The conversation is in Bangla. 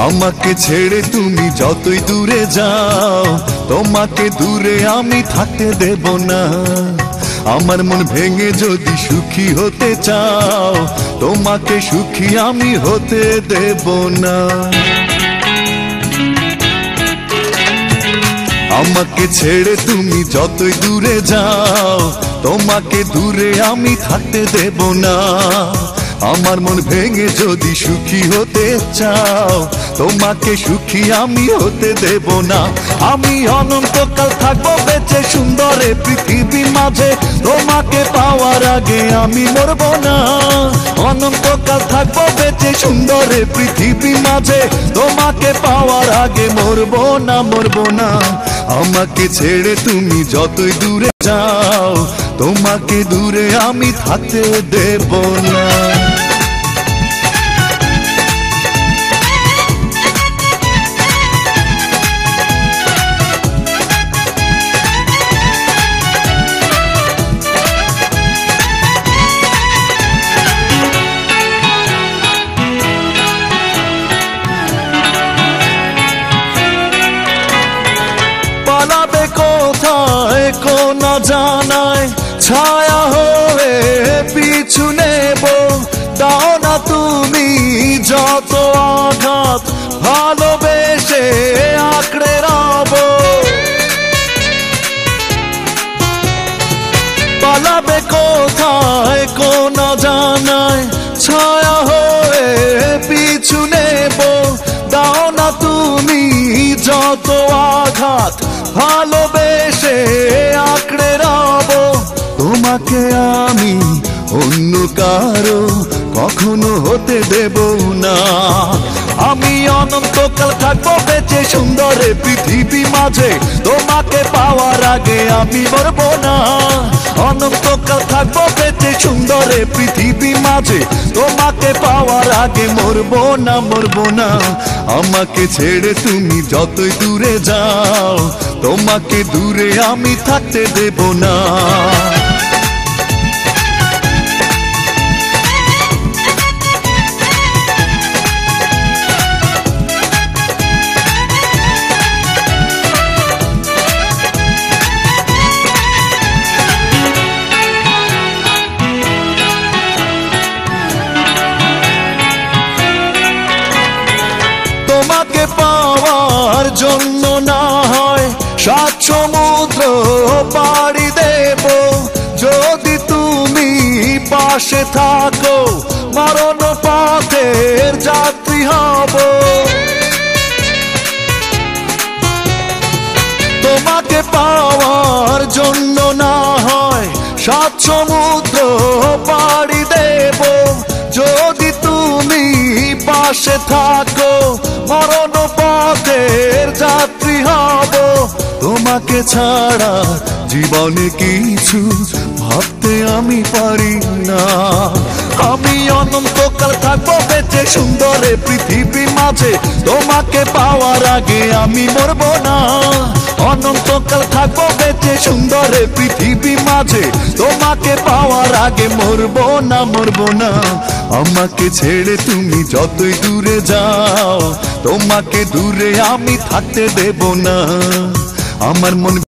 আমাকে ছেড়ে তুমি যতই দূরে যাও, তোমাকে দূরে আমি থাকতে দেব না। আমার মন ভেঙে যদি সুখী হতে চাও, তোমাকে সুখী আমি হতে দেব না। আমাকে ছেড়ে তুমি যতই দূরে যাও, তোমাকে দূরে আমি থাকতে দেব না। আমার মন ভেঙে যদি সুখী হতে চাও, তোমাকে সুখী আমি হতে দেব না। আমি অনন্তকাল থাকবো বেঁচে সুন্দরে পৃথিবীর মাঝে, তোমাকে পাওয়ার আগে আমি মরবো না। অনন্তকাল থাকবো বেঁচে সুন্দরে পৃথিবীর মাঝে, তোমাকে পাওয়ার আগে মরবো না, মরবো না। আমাকে ছেড়ে তুমি যতই দূরে যাও, তোমাকে দূরে আমি থাকতে দেব না। পালাবে কোথায় কোন জানায়, ছায়া হয়ে পিছু নেব। দাও না তুমি যত আঘাত, ভালোবেসে আঁকড়ে রব। পালাবে কোথায় কোন জানায়, ছায়া হয়ে পিছু নেব। দাও না তুমি যত আঘাত, ভালোবেসে আঁকড়ে রব। তোমাকে আমি অন্য কারো কখনো হতে দেব না। আমি অনন্তকাল থাকবো বেঁচে সুন্দরে পৃথিবী মাঝে, তোমাকে পাওয়ার আগে আমি মরবো না। অনন্তকাল থাকবো বেঁচে সুন্দরে পৃথিবী মাঝে, তোমাকে পাওয়ার আগে মরবো না, মরবো না। আমাকে ছেড়ে তুমি যতই দূরে যাও, তোমাকে দূরে আমি থাকতে দেব না। তোমাকে পাওয়ার জন্য না হয় 7 সমুদ্র পাড়ি দেব। যদি তুমি পাশে থাকো, মরণ পথের যাত্রী হব। তোমাকে পাওয়ার জন্য না হয় 7 সমুদ্র পাড়ি দেব। যদি তুমি পাশে থাকো, মরণ পথের যাত্রী হব। তোমাকে ছাড়া জীবনে কিছু ভাবতে আমি পারি না। আমি অনন্তকাল থাকবো বেঁচে সুন্দরে পৃথিবীর মাঝে, তোমাকে পাওয়ার আগে আমি মরবো না। অনন্তকাল থাকবো বেঁচে সুন্দরে পৃথিবীর মাঝে, তোমাকে পাওয়ার আগে মরবো না, মরবো না। আমাকে ছেড়ে তুমি যতই দূরে যাও, তোমাকে দূরে আমি থাকতে দেব না। আমার মন